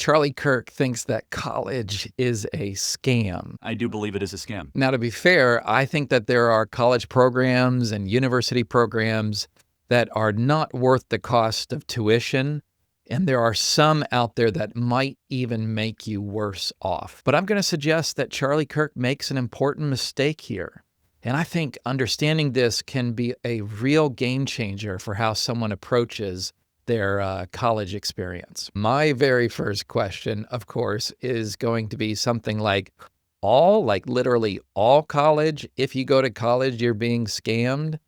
Charlie Kirk thinks that college is a scam. I do believe it is a scam. Now, to be fair, I think that there are college programs and university programs that are not worth the cost of tuition, and there are some out there that might even make you worse off. But I'm going to suggest that Charlie Kirk makes an important mistake here. And I think understanding this can be a real game changer for how someone approaches their college experience. My very first question, of course, is going to be something like literally all college. If you go to college, you're being scammed.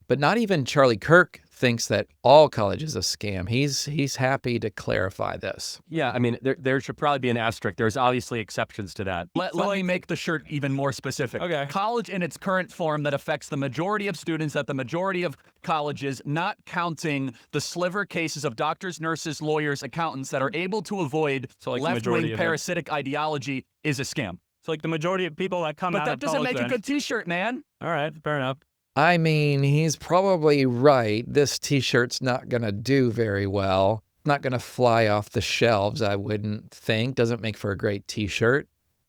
But not even Charlie Kirk thinks that all college is a scam. He's happy to clarify this. Yeah, I mean, there should probably be an asterisk. There's obviously exceptions to that. Let me make the shirt even more specific. Okay. College in its current form that affects the majority of students at the majority of colleges, not counting the sliver cases of doctors, nurses, lawyers, accountants that are able to avoid left-wing parasitic ideology, is a scam. So like the majority of people that come out of college. But that doesn't make a good t-shirt, man. All right, fair enough. I mean, he's probably right. This t-shirt's not going to do very well. Not going to fly off the shelves, I wouldn't think. Doesn't make for a great t-shirt.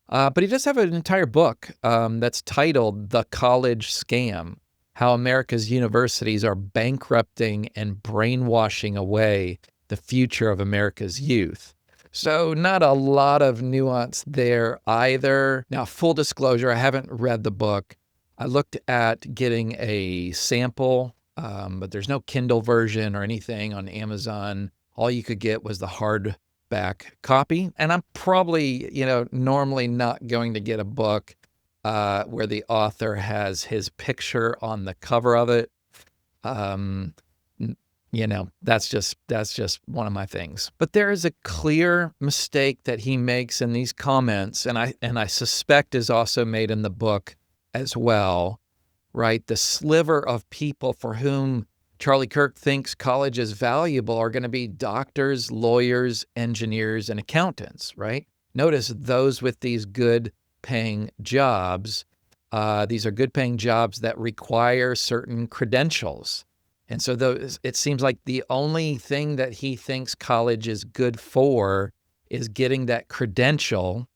But he does have an entire book that's titled The College Scam: How America's Universities Are Bankrupting and Brainwashing Away the Future of America's Youth. So not a lot of nuance there either. Now, full disclosure, I haven't read the book. I looked at getting a sample, but there's no Kindle version or anything on Amazon. All you could get was the hardback copy. And I'm probably, normally not going to get a book where the author has his picture on the cover of it. That's just one of my things. But there is a clear mistake that he makes in these comments, and I suspect is also made in the book as well, right? The sliver of people for whom Charlie Kirk thinks college is valuable are going to be doctors, lawyers, engineers, and accountants, right? Notice those with these good-paying jobs. These are good-paying jobs that require certain credentials. And so it seems like the only thing that he thinks college is good for is getting that credential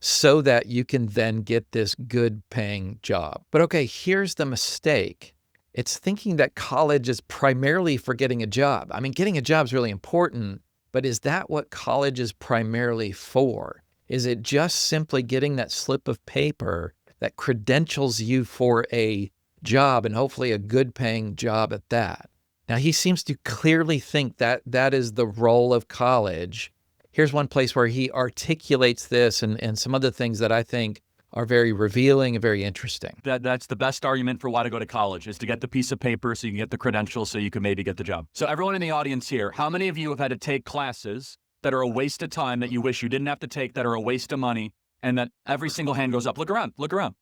so that you can then get this good-paying job. But okay, here's the mistake. It's thinking that college is primarily for getting a job. I mean, getting a job is really important, but is that what college is primarily for? Is it just simply getting that slip of paper that credentials you for a job, and hopefully a good-paying job at that? Now, he seems to clearly think that that is the role of college. Here's one place where he articulates this and some other things that I think are very revealing and very interesting. That's the best argument for why to go to college, is to get the piece of paper so you can get the credentials so you can maybe get the job. So everyone in the audience here, how many of you have had to take classes that are a waste of time that you wish you didn't have to take, that are a waste of money, and that every single hand goes up? Look around, look around,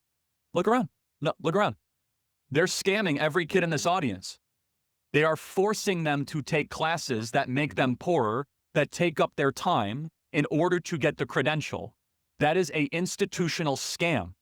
look around. No, look around. They're scamming every kid in this audience. They are forcing them to take classes that make them poorer, that take up their time in order to get the credential. That is an institutional scam.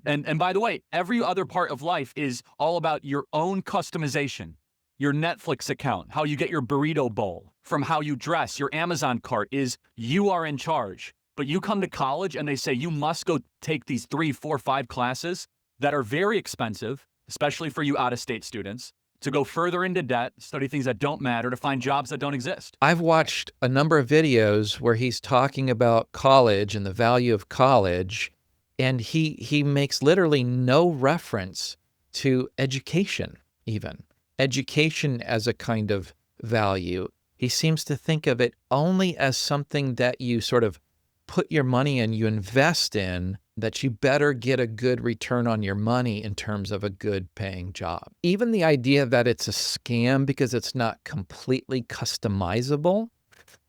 And by the way, every other part of life is all about your own customization. Your Netflix account, how you get your burrito bowl, from how you dress, your Amazon cart is you are in charge. But you come to college and they say you must go take these 3, 4, 5 classes that are very expensive, especially for you out-of-state students, to go further into debt, study things that don't matter, to find jobs that don't exist. I've watched a number of videos where he's talking about college and the value of college, and he makes literally no reference to education even. Education as a kind of value. He seems to think of it only as something that you sort of put your money in, you invest in, that you better get a good return on your money in terms of a good paying job. Even the idea that it's a scam because it's not completely customizable,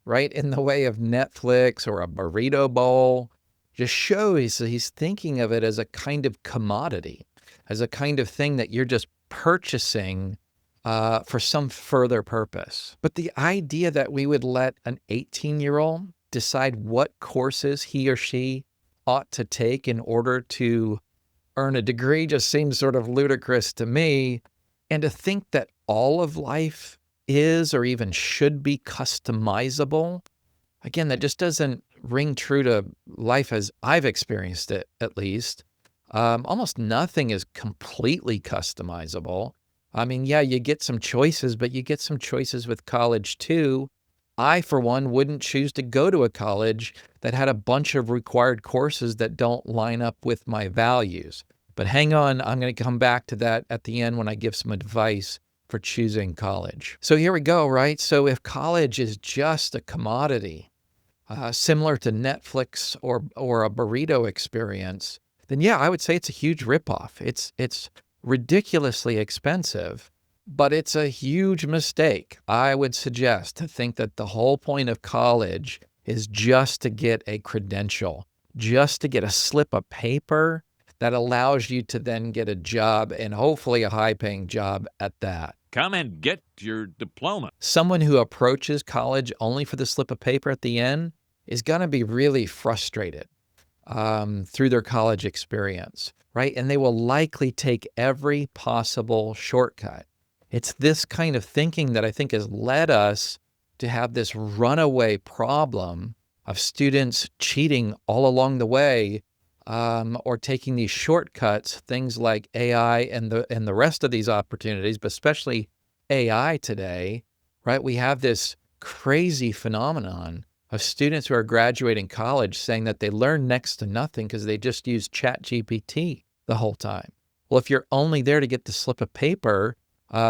right, in the way of Netflix or a burrito bowl, just shows that he's thinking of it as a kind of commodity, as a kind of thing that you're just purchasing for some further purpose. But the idea that we would let an 18-year-old decide what courses he or she ought to take in order to earn a degree just seems sort of ludicrous to me. And to think that all of life is or even should be customizable, Again, that just doesn't ring true to life as I've experienced it, at least. Almost nothing is completely customizable. I mean, yeah, you get some choices, but you get some choices with college too. I, for one, wouldn't choose to go to a college that had a bunch of required courses that don't line up with my values. But hang on, I'm going to come back to that at the end when I give some advice for choosing college. So here we go, right? So if college is just a commodity, similar to Netflix or a burrito experience, then yeah, I would say it's a huge ripoff. It's ridiculously expensive, but it's a huge mistake. I would suggest to think that the whole point of college is just to get a credential, just to get a slip of paper that allows you to then get a job, and hopefully a high-paying job at that. Come and get your diploma. Someone who approaches college only for the slip of paper at the end is going to be really frustrated through their college experience, right? And they will likely take every possible shortcut. It's this kind of thinking that I think has led us to have this runaway problem of students cheating all along the way, or taking these shortcuts, things like AI and the rest of these opportunities, but especially AI today, right? We have this crazy phenomenon of students who are graduating college saying that they learn next to nothing because they just use ChatGPT the whole time. Well, if you're only there to get the slip of paper,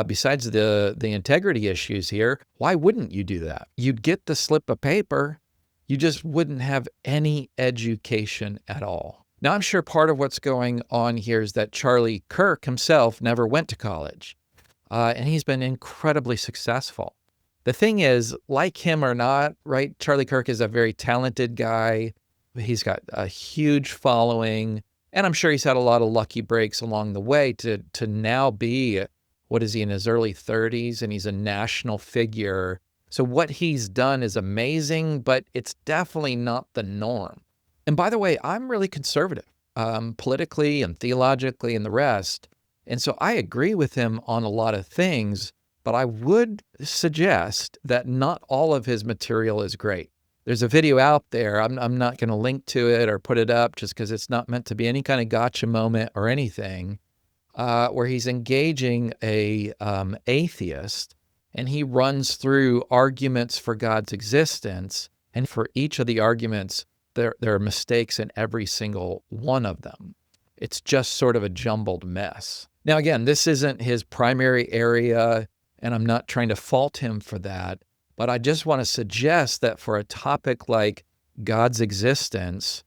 besides the integrity issues here, why wouldn't you do that? You'd get the slip of paper, you just wouldn't have any education at all. Now, I'm sure part of what's going on here is that Charlie Kirk himself never went to college, and he's been incredibly successful. The thing is, like him or not, right, Charlie Kirk is a very talented guy. He's got a huge following, and I'm sure he's had a lot of lucky breaks along the way to now be, what is he, in his early 30s, and he's a national figure. So what he's done is amazing, but it's definitely not the norm. And by the way, I'm really conservative, politically and theologically and the rest. And so I agree with him on a lot of things, but I would suggest that not all of his material is great. There's a video out there. I'm not going to link to it or put it up just because it's not meant to be any kind of gotcha moment or anything, where he's engaging a atheist, and he runs through arguments for God's existence. And for each of the arguments, there are mistakes in every single one of them. It's just sort of a jumbled mess. Now, again, this isn't his primary area, and I'm not trying to fault him for that, but I just want to suggest that for a topic like God's existence,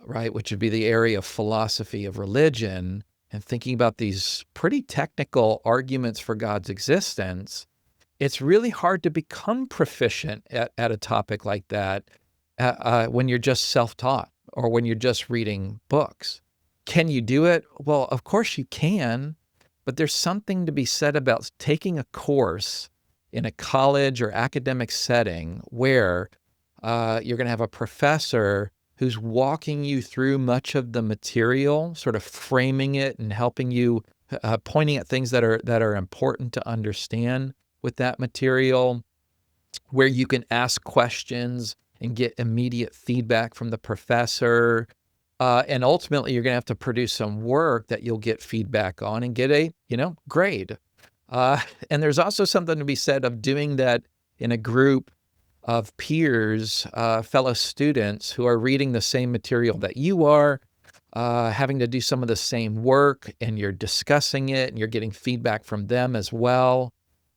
right, which would be the area of philosophy of religion, and thinking about these pretty technical arguments for God's existence, it's really hard to become proficient at a topic like that when you're just self-taught or when you're just reading books. Can you do it? Well, of course you can, but there's something to be said about taking a course in a college or academic setting where you're going to have a professor who's walking you through much of the material, sort of framing it and helping you, pointing at things that are important to understand with that material, where you can ask questions and get immediate feedback from the professor. And ultimately, you're going to have to produce some work that you'll get feedback on and get a, grade. And there's also something to be said of doing that in a group of peers, fellow students who are reading the same material that you are, having to do some of the same work, and you're discussing it and you're getting feedback from them as well,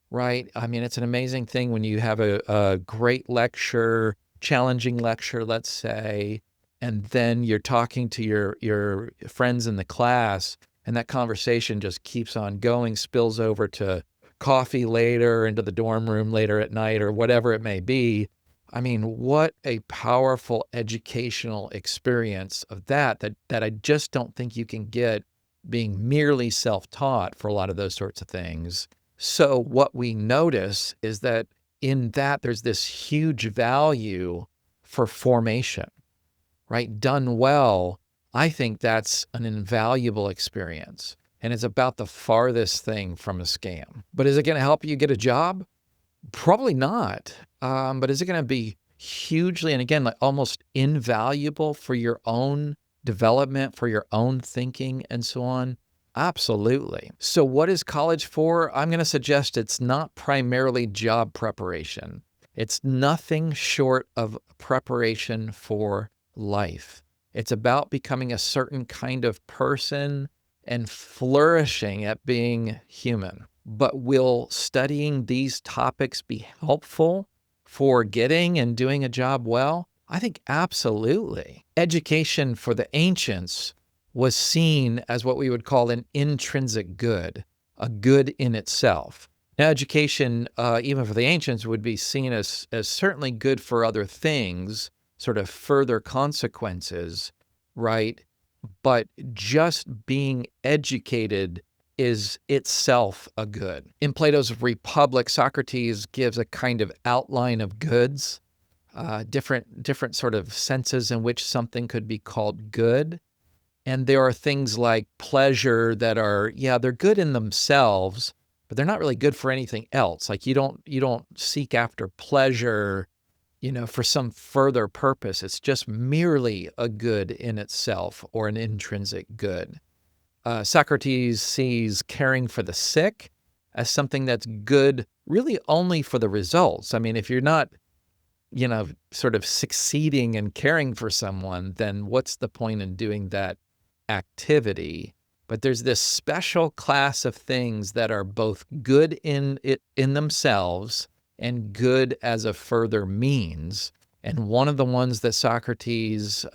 right? I mean, it's an amazing thing when you have a great lecture, challenging lecture, let's say, and then you're talking to your friends in the class, and that conversation just keeps on going, spills over to coffee later, into the dorm room later at night, or whatever it may be. I mean, what a powerful educational experience of that I just don't think you can get being merely self-taught for a lot of those sorts of things. So what we notice is that in that there's this huge value for formation, right? Done well, I think that's an invaluable experience. And it's about the farthest thing from a scam. But is it going to help you get a job? Probably not. But is it going to be hugely, and again, like almost invaluable for your own development, for your own thinking, and so on? Absolutely. So what is college for? I'm going to suggest it's not primarily job preparation. It's nothing short of preparation for life. It's about becoming a certain kind of person and flourishing at being human. But will studying these topics be helpful for getting and doing a job well? I think absolutely. Education for the ancients was seen as what we would call an intrinsic good, a good in itself. Now, education, even for the ancients, would be seen as certainly good for other things, sort of further consequences, right? But just being educated is itself a good. In Plato's Republic, Socrates gives a kind of outline of goods, different sort of senses in which something could be called good. And there are things like pleasure that are, yeah, they're good in themselves, but they're not really good for anything else. Like you don't seek after pleasure, for some further purpose. It's just merely a good in itself or an intrinsic good. Socrates sees caring for the sick as something that's good really only for the results. I mean, if you're not, sort of succeeding in caring for someone, then what's the point in doing that activity? But there's this special class of things that are both good in themselves and good as a further means. And one of the ones that Socrates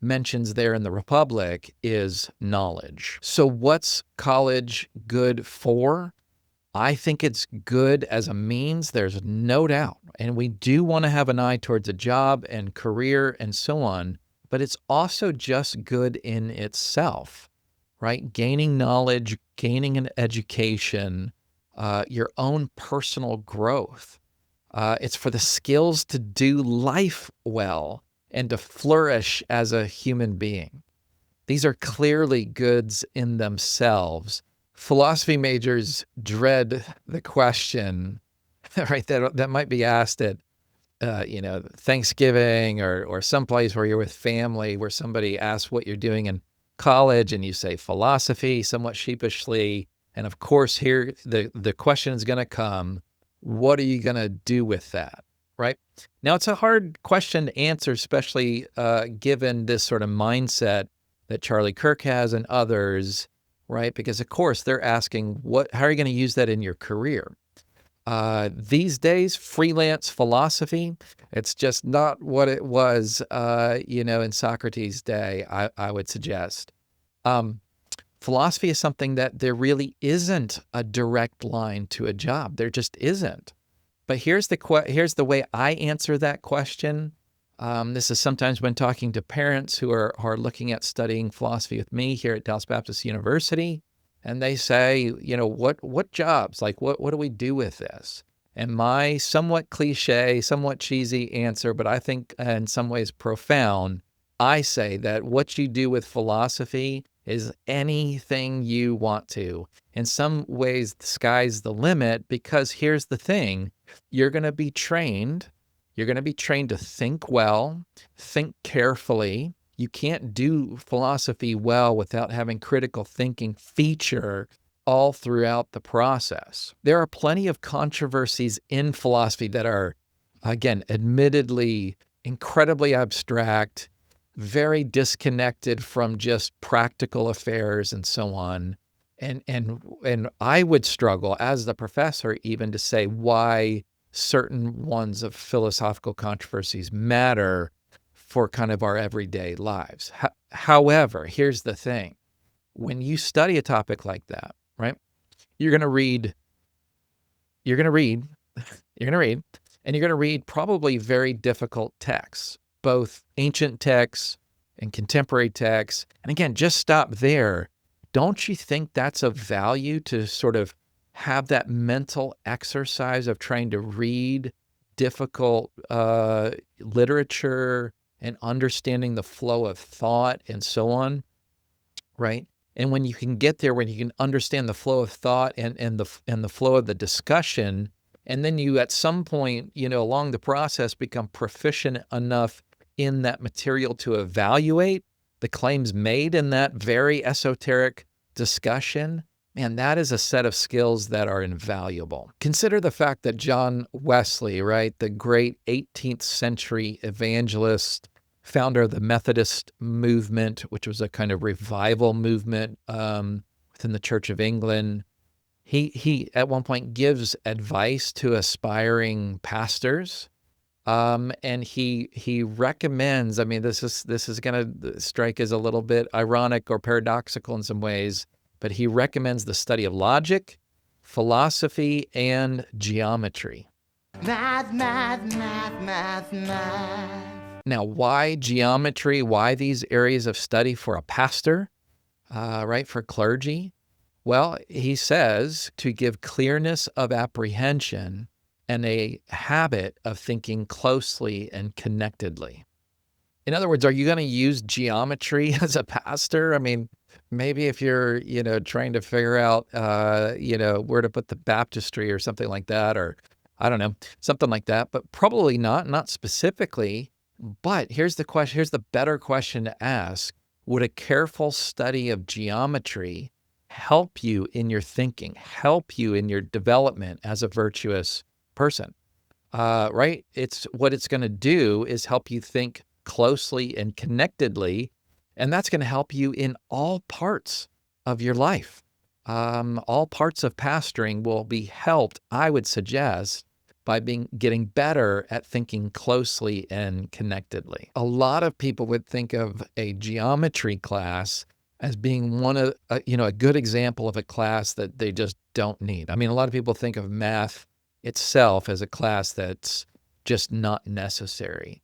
mentions there in the Republic is knowledge. So what's college good for? I think it's good as a means, there's no doubt. And we do want to have an eye towards a job and career and so on, but it's also just good in itself, right? Gaining knowledge, gaining an education, your own personal growth. It's for the skills to do life well and to flourish as a human being. These are clearly goods in themselves. Philosophy majors dread the question, right, that might be asked at, Thanksgiving or someplace where you're with family, where somebody asks what you're doing in college and you say philosophy somewhat sheepishly. And of course, here the question is going to come, what are you going to do with that, right? Now, it's a hard question to answer, especially given this sort of mindset that Charlie Kirk has and others, right? Because of course they're asking, how are you going to use that in your career? These days, freelance philosophy, it's just not what it was, in Socrates' day, I would suggest. Philosophy is something that there really isn't a direct line to a job. There just isn't. But here's the way I answer that question. This is sometimes when talking to parents who are looking at studying philosophy with me here at Dallas Baptist University, and they say, what jobs? Like, what do we do with this? And my somewhat cliche, somewhat cheesy answer, but I think in some ways profound, I say that what you do with philosophy is anything you want to. In some ways, the sky's the limit, because here's the thing. You're going to be trained. You're going to be trained to think well, think carefully. You can't do philosophy well without having critical thinking feature all throughout the process. There are plenty of controversies in philosophy that are, again, admittedly incredibly abstract, very disconnected from just practical affairs and so on. And I would struggle as the professor even to say why certain ones of philosophical controversies matter for kind of our everyday lives. However, here's the thing. When you study a topic like that, right, you're going to read, and you're going to read probably very difficult texts, both ancient texts and contemporary texts. And again, just stop there. Don't you think that's of value to sort of have that mental exercise of trying to read difficult literature and understanding the flow of thought and so on, right? And when you can get there, when you can understand the flow of thought and the flow of the discussion, And then you, at some point, along the process, become proficient enough in that material to evaluate the claims made in that very esoteric discussion. Man, that is a set of skills that are invaluable. Consider the fact that John Wesley, right, the great 18th century evangelist, founder of the Methodist movement, which was a kind of revival movement within the Church of England, he at one point gives advice to aspiring pastors, and he recommends. I mean, this is going to strike as a little bit ironic or paradoxical in some ways, but he recommends the study of logic, philosophy, and geometry. Math, math, math, math, math. Now, why geometry? Why these areas of study for a pastor, right, for clergy? Well, he says to give clearness of apprehension and a habit of thinking closely and connectedly. In other words, are you going to use geometry as a pastor? I mean, maybe if you're, trying to figure out, where to put the baptistry or something like that, or I don't know, something like that, but probably not specifically. But here's the question, here's the better question to ask. Would a careful study of geometry help you in your thinking, help you in your development as a virtuous person? Right? What it's going to do is help you think closely and connectedly, and that's going to help you in all parts of your life. All parts of pastoring will be helped, I would suggest, by getting better at thinking closely and connectedly. A lot of people would think of a geometry class as being a good example of a class that they just don't need. I mean, a lot of people think of math itself as a class that's just not necessary.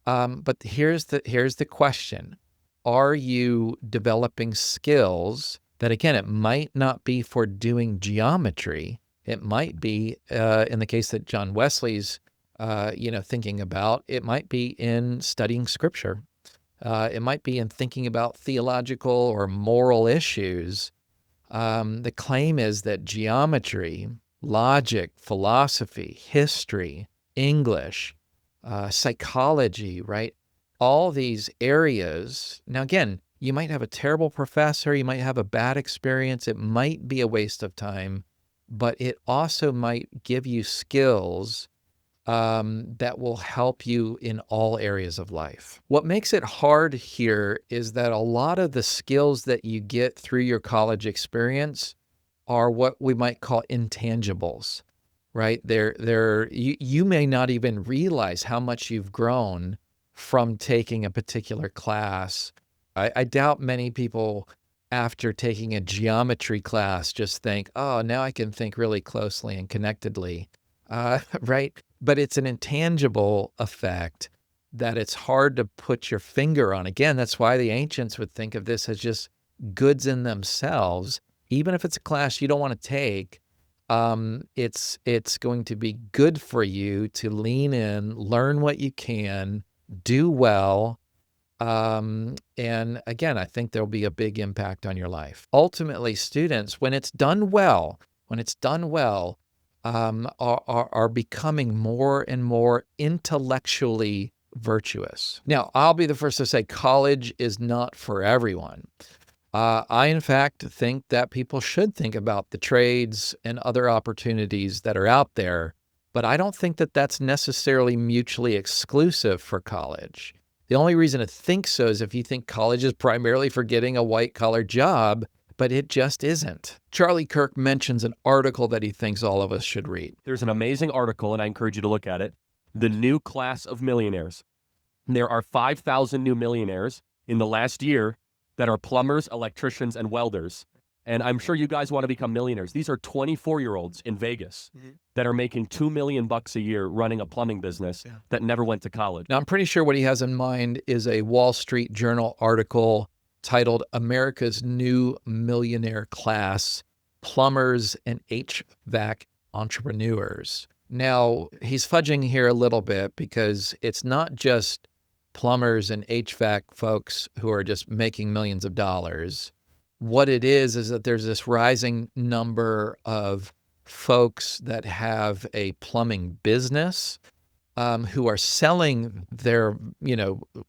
But here's the question. Are you developing skills that, again, it might not be for doing geometry. It might be, in the case that John Wesley's, thinking about, it might be in studying scripture. It might be in thinking about theological or moral issues. The claim is that geometry, logic, philosophy, history, English, psychology, right? All these areas. Now, again, you might have a terrible professor. You might have a bad experience. It might be a waste of time, but it also might give you skills that will help you in all areas of life. What makes it hard here is that a lot of the skills that you get through your college experience are what we might call intangibles, right? You may not even realize how much you've grown from taking a particular class. I doubt many people after taking a geometry class just think, oh, now I can think really closely and connectedly, right? But it's an intangible effect that it's hard to put your finger on. Again, that's why the ancients would think of this as just goods in themselves. Even if it's a class you don't want to take, it's going to be good for you to lean in, learn what you can, do well. And again, I think there'll be a big impact on your life. Ultimately, students, when it's done well, are becoming more and more intellectually virtuous. Now, I'll be the first to say college is not for everyone. I, in fact, think that people should think about the trades and other opportunities that are out there, but I don't think that that's necessarily mutually exclusive for college. The only reason to think so is if you think college is primarily for getting a white-collar job, but it just isn't. Charlie Kirk mentions an article that he thinks all of us should read. There's an amazing article, and I encourage you to look at it. The New Class of Millionaires. There are 5,000 new millionaires in the last year that are plumbers, electricians, and welders. And I'm sure you guys want to become millionaires. These are 24-year-olds in Vegas that are making $2 million a year running a plumbing business that never went to college. Now, I'm pretty sure what he has in mind is a Wall Street Journal article titled America's New Millionaire Class, Plumbers and HVAC Entrepreneurs. Now, he's fudging here a little bit because it's not just plumbers and HVAC folks who are just making millions of dollars. What it is that there's this rising number of folks that have a plumbing business, who are selling their,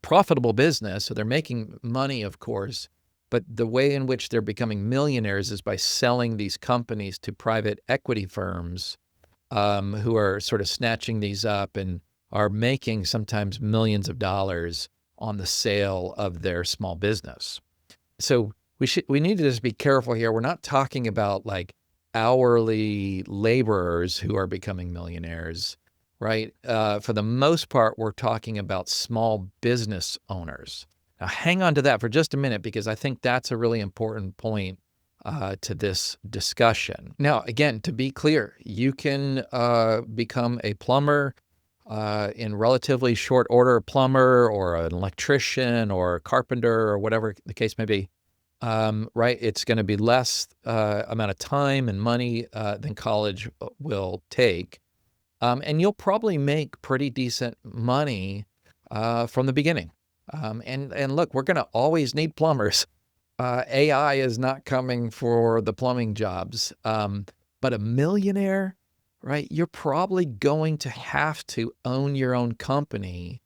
profitable business. So they're making money, of course, but the way in which they're becoming millionaires is by selling these companies to private equity firms, who are sort of snatching these up and are making sometimes millions of dollars on the sale of their small business. So we need to just be careful here. We're not talking about like hourly laborers who are becoming millionaires, right? For the most part, we're talking about small business owners. Now, hang on to that for just a minute, because I think that's a really important point to this discussion. Now, again, to be clear, you can become a plumber in relatively short order, a plumber or an electrician or a carpenter or whatever the case may be. Right? It's going to be less amount of time and money than college will take. And you'll probably make pretty decent money from the beginning. And look, we're going to always need plumbers. AI is not coming for the plumbing jobs. But a millionaire, right? You're probably going to have to own your own company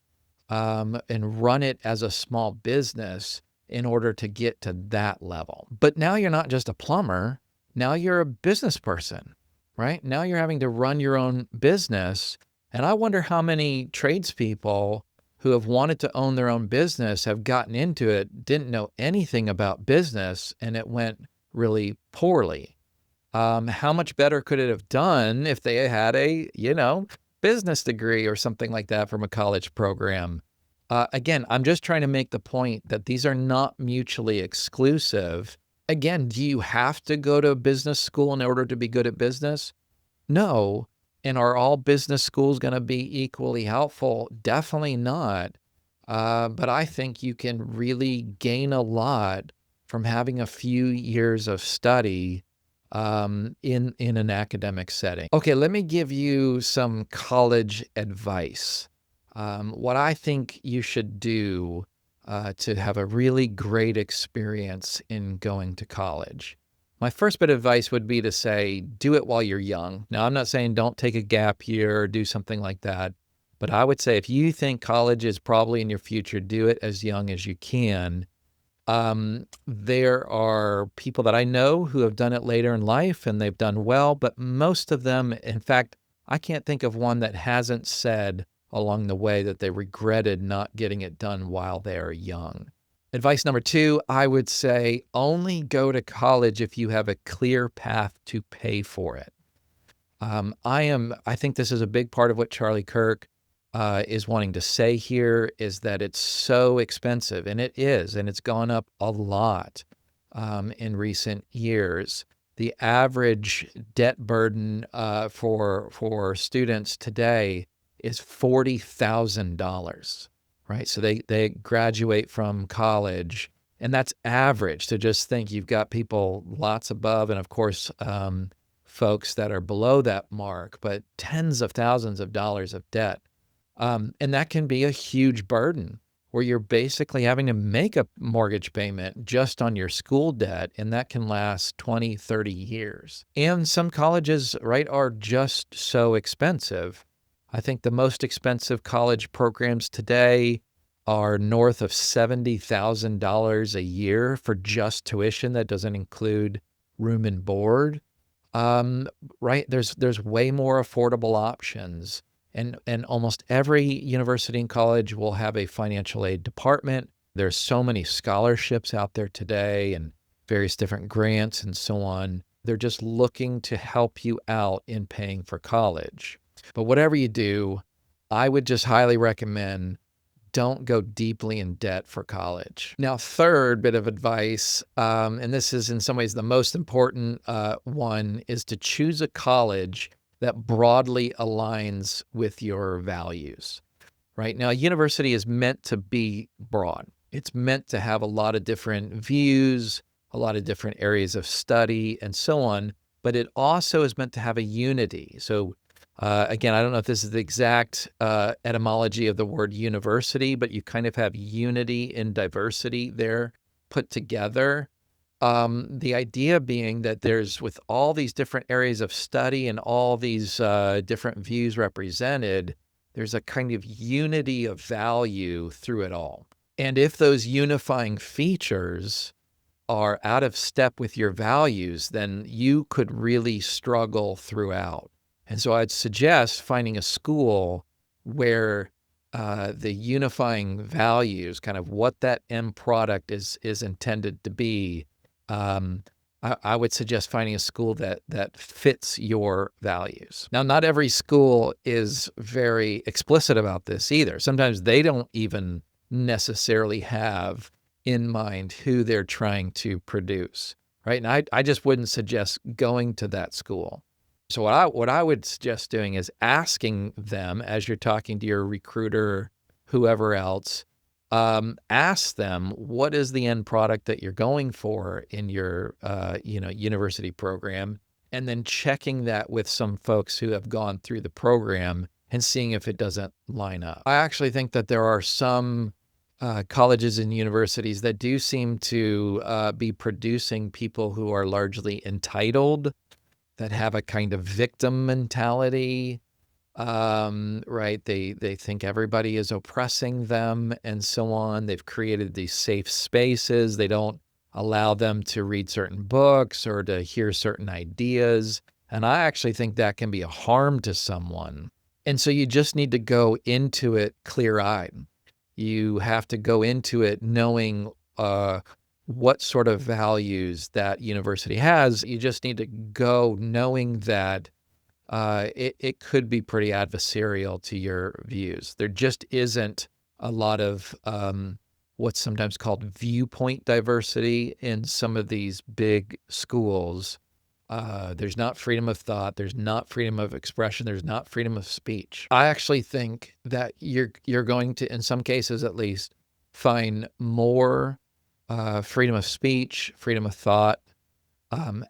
and run it as a small business in order to get to that level. But now you're not just a plumber. Now you're a business person, right? Now you're having to run your own business. And I wonder how many tradespeople who have wanted to own their own business have gotten into it, didn't know anything about business, and it went really poorly. How much better could it have done if they had a, business degree or something like that from a college program? Again, I'm just trying to make the point that these are not mutually exclusive. Again, do you have to go to business school in order to be good at business? No. And are all business schools going to be equally helpful? Definitely not. But I think you can really gain a lot from having a few years of study in an academic setting. Okay, let me give you some college advice. What I think you should do to have a really great experience in going to college. My first bit of advice would be to say, do it while you're young. Now, I'm not saying don't take a gap year or do something like that, but I would say if you think college is probably in your future, do it as young as you can. There are people that I know who have done it later in life and they've done well, but most of them, in fact, I can't think of one that hasn't said along the way that they regretted not getting it done while they are young. Advice number 2, I would say only go to college if you have a clear path to pay for it. I think this is a big part of what Charlie Kirk is wanting to say here, is that it's so expensive, and it is, and it's gone up a lot in recent years. The average debt burden for students today is $40,000, right? So they graduate from college, and that's average. So just think, you've got people lots above, and of course, folks that are below that mark, but tens of thousands of dollars of debt. And that can be a huge burden, where you're basically having to make a mortgage payment just on your school debt, and that can last 20, 30 years. And some colleges, right, are just so expensive. I think the most expensive college programs today are north of $70,000 a year for just tuition. That doesn't include room and board. Right? There's way more affordable options. And almost every university and college will have a financial aid department. There's so many scholarships out there today and various different grants and so on. They're just looking to help you out in paying for college. But whatever you do, I would just highly recommend don't go deeply in debt for college. Now, third bit of advice, and this is in some ways the most important one, is to choose a college that broadly aligns with your values. Right now, a university is meant to be broad. It's meant to have a lot of different views, a lot of different areas of study, and so on. But it also is meant to have a unity. So again, I don't know if this is the exact etymology of the word university, but you kind of have unity in diversity there put together. The idea being that there's, with all these different areas of study and all these different views represented, there's a kind of unity of value through it all. And if those unifying features are out of step with your values, then you could really struggle throughout. And so I'd suggest finding a school where the unifying values, kind of what that end product is intended to be, I would suggest finding a school that fits your values. Now, not every school is very explicit about this either. Sometimes they don't even necessarily have in mind who they're trying to produce, right? And I just wouldn't suggest going to that school. So what I would suggest doing is asking them, as you're talking to your recruiter, whoever else, ask them, what is the end product that you're going for in your university program, and then checking that with some folks who have gone through the program and seeing if it doesn't line up. I actually think that there are some colleges and universities that do seem to be producing people who are largely entitled, that have a kind of victim mentality, right? They think everybody is oppressing them and so on. They've created these safe spaces. They don't allow them to read certain books or to hear certain ideas. And I actually think that can be a harm to someone. And so you just need to go into it clear-eyed. You have to go into it knowing what sort of values that university has. You just need to go knowing that it could be pretty adversarial to your views. There just isn't a lot of what's sometimes called viewpoint diversity in some of these big schools. There's not freedom of thought. There's not freedom of expression. There's not freedom of speech. I actually think that you're going to, in some cases at least, find more freedom of speech, freedom of thought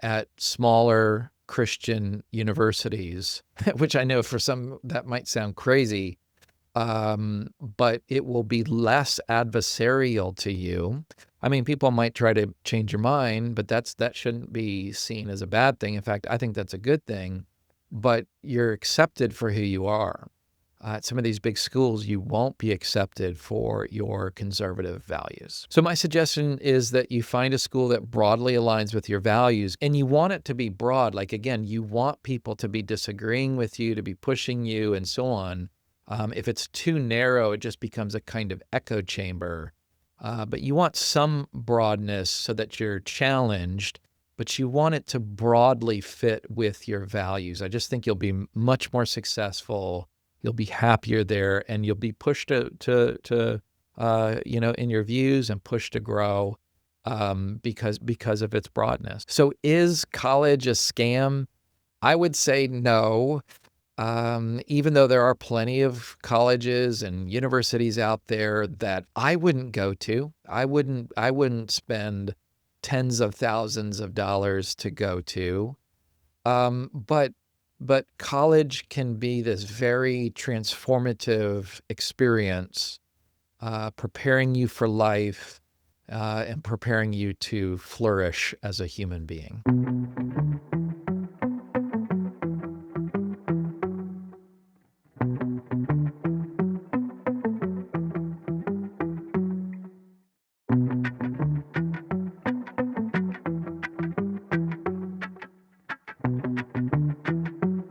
at smaller Christian universities, which I know for some that might sound crazy, but it will be less adversarial to you. I mean, people might try to change your mind, but that shouldn't be seen as a bad thing. In fact, I think that's a good thing, but you're accepted for who you are. At some of these big schools, you won't be accepted for your conservative values. So my suggestion is that you find a school that broadly aligns with your values, and you want it to be broad. Like, again, you want people to be disagreeing with you, to be pushing you, and so on. If it's too narrow, it just becomes a kind of echo chamber. But you want some broadness so that you're challenged, but you want it to broadly fit with your values. I just think you'll be much more successful. You'll be happier there, and you'll be pushed to in your views and pushed to grow because of its broadness. So is college a scam? I would say no. Even though there are plenty of colleges and universities out there that I wouldn't go to. I wouldn't spend tens of thousands of dollars to go to. But college can be this very transformative experience, preparing you for life, and preparing you to flourish as a human being.